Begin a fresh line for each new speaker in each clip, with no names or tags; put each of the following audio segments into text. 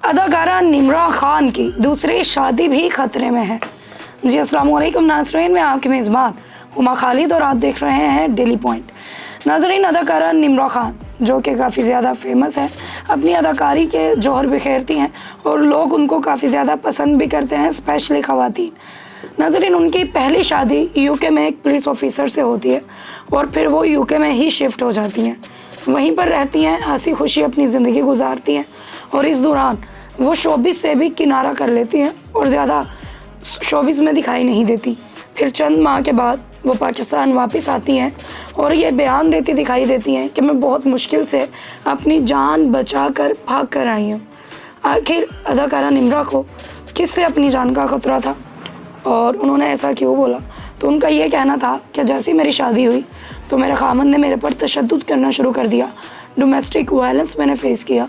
अदाकारा निम्रा खान की दूसरी शादी भी खतरे में है। जी अस्सलाम वालेकुम नाज़रीन, मैं आपकी मेज़बान हुमा खालिद और आप देख रहे हैं डेली पॉइंट। नाज़रीन, अदाकारा निम्रा खान जो कि काफ़ी ज़्यादा फेमस है, अपनी अदाकारी के जौहर बिखेरती हैं और लोग उनको काफ़ी ज़्यादा पसंद भी करते हैं, स्पेशली ख़वातीन। नाज़रीन, उनकी पहली शादी यूके में एक पुलिस ऑफिसर से होती है और फिर वो यूके में ही शिफ्ट हो जाती हैं, वहीं पर रहती हैं, हंसी खुशी अपनी ज़िंदगी गुजारती हैं और इस दौरान वो शोबिज़ से भी किनारा कर लेती हैं और ज़्यादा शोबिज़ में दिखाई नहीं देती। फिर चंद माह के बाद वो पाकिस्तान वापस आती हैं और ये बयान देती दिखाई देती हैं कि मैं बहुत मुश्किल से अपनी जान बचा कर भाग कर आई हूँ। आखिर अदाकारा निम्रा को किससे अपनी जान का ख़तरा था और उन्होंने ऐसा क्यों बोला? तो उनका ये कहना था कि जैसे ही मेरी शादी हुई तो मेरे खामन ने मेरे पर तशद्दुद करना शुरू कर दिया, डोमेस्टिक वायलेंस मैंने फेस किया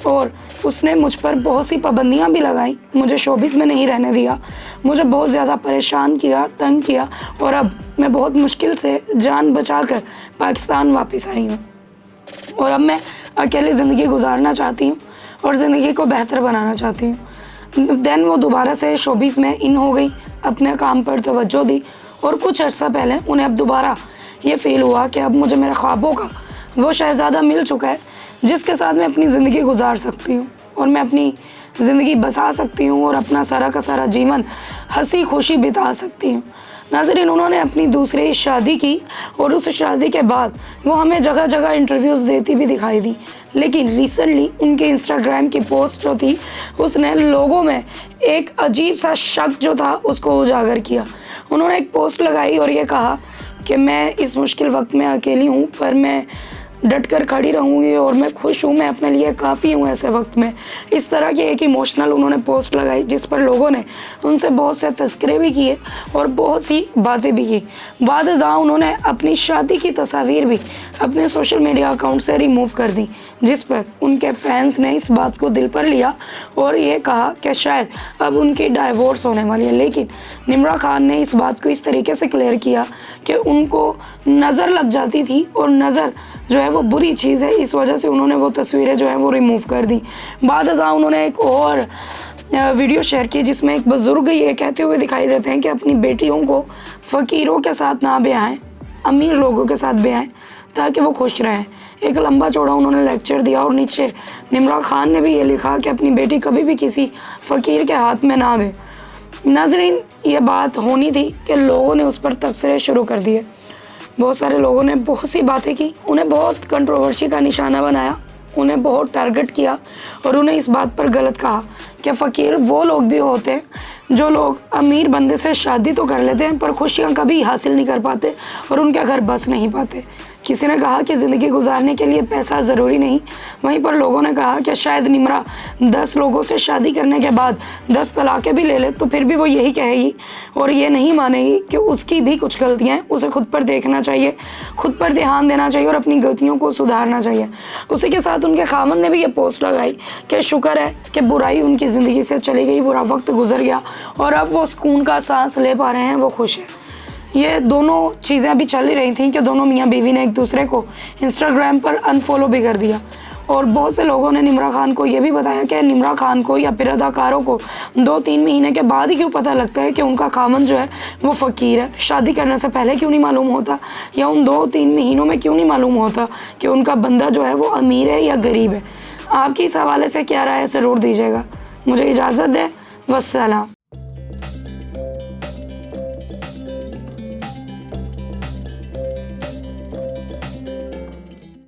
और उसने मुझ पर बहुत सी पाबंदियां भी लगाई, मुझे शोबिज़ में नहीं रहने दिया, मुझे बहुत ज़्यादा परेशान किया, तंग किया और अब मैं बहुत मुश्किल से जान बचाकर पाकिस्तान वापस आई हूँ और अब मैं अकेले ज़िंदगी गुजारना चाहती हूँ और ज़िंदगी को बेहतर बनाना चाहती हूँ। देन वो दोबारा से शोबिज़ में इन हो गई, अपने काम पर तवज्जो दी और कुछ अर्सा पहले उन्हें अब दोबारा ये फ़ील हुआ कि अब मुझे मेरे ख्वाबों का वो शहज़ादा मिल चुका है जिसके साथ मैं अपनी ज़िंदगी गुजार सकती हूँ और मैं अपनी ज़िंदगी बसा सकती हूँ और अपना सारा का सारा जीवन हंसी खुशी बिता सकती हूँ। नाज़रीन, उन्होंने अपनी दूसरी शादी की और उस शादी के बाद वो हमें जगह जगह इंटरव्यूज़ देती भी दिखाई दी, लेकिन रिसेंटली उनके इंस्टाग्राम की पोस्ट जो थी उसने लोगों में एक अजीब सा शक जो था उसको उजागर किया। उन्होंने एक पोस्ट लगाई और ये कहा कि मैं इस मुश्किल वक्त में अकेली हूँ पर मैं डट कर खड़ी रहूँगी और मैं खुश हूँ, मैं अपने लिए काफ़ी हूँ ऐसे वक्त में। इस तरह की एक इमोशनल उन्होंने पोस्ट लगाई जिस पर लोगों ने उनसे बहुत से तस्करे भी किए और बहुत सी बातें भी की। बाद उन्होंने अपनी शादी की तस्वीर भी अपने सोशल मीडिया अकाउंट से रिमूव कर दी, जिस पर उनके फैंस ने इस बात को दिल पर लिया और ये कहा कि शायद अब उनकी डाइवोर्स होने वाली है। लेकिन निम्रा खान ने इस बात को इस तरीके से क्लियर किया कि उनको नज़र लग जाती थी और नज़र जो है वो बुरी चीज़ है, इस वजह से उन्होंने वो तस्वीरें जो है वो रिमूव कर दी। बाद उन्होंने एक और वीडियो शेयर की जिसमें एक बुज़ुर्ग ये कहते हुए दिखाई देते हैं कि अपनी बेटियों को फ़कीरों के साथ ना ब्याहें, अमीर लोगों के साथ ब्याहें ताकि वो खुश रहें। एक लंबा चौड़ा उन्होंने लेक्चर दिया और नीचे निम्रा खान ने भी ये लिखा कि अपनी बेटी कभी भी किसी फ़कीर के हाथ में ना दे। नाज़रीन, ये बात होनी थी कि लोगों ने उस पर तबसरे शुरू कर दिए। बहुत सारे लोगों ने बहुत सी बातें की, उन्हें बहुत कंट्रोवर्सी का निशाना बनाया, उन्हें बहुत टारगेट किया और उन्हें इस बात पर गलत कहा कि फ़कीर वो लोग भी होते हैं जो लोग अमीर बंदे से शादी तो कर लेते हैं पर खुशियाँ कभी हासिल नहीं कर पाते और उनके घर बस नहीं पाते। किसी ने कहा कि ज़िंदगी गुजारने के लिए पैसा ज़रूरी नहीं, वहीं पर लोगों ने कहा कि शायद निम्रा 10 लोगों से शादी करने के बाद 10 तलाक़ें भी ले ले तो फिर भी वो यही कहेगी और ये नहीं मानेगी कि उसकी भी कुछ गलतियाँ हैं। उसे खुद पर देखना चाहिए, खुद पर ध्यान देना चाहिए और अपनी गलतियों को सुधारना चाहिए। उसी के साथ उनके खामन ने भी ये पोस्ट लगाई कि शुक्र है कि बुराई उनकी ज़िंदगी से चली गई, बुरा वक्त गुजर गया और अब वो सुकून का सांस ले पा रहे हैं, वो खुश हैं। ये दोनों चीज़ें अभी चल ही रही थी कि दोनों मियाँ बीवी ने एक दूसरे को इंस्टाग्राम पर अनफॉलो भी कर दिया और बहुत से लोगों ने निम्रा खान को ये भी बताया कि निम्रा खान को या फिर अदाकारों को 2-3 महीने के बाद ही क्यों पता लगता है कि उनका खामन जो है वो फ़कीर है। शादी करने से पहले क्यों नहीं मालूम होता या उन 2-3 महीनों में क्यों नहीं मालूम होता कि उनका बंदा जो है वो अमीर है या गरीब है। आपकी इस हवाले से क्या राय है ज़रूर दीजिएगा। मुझे इजाज़त दें, वस्सलाम।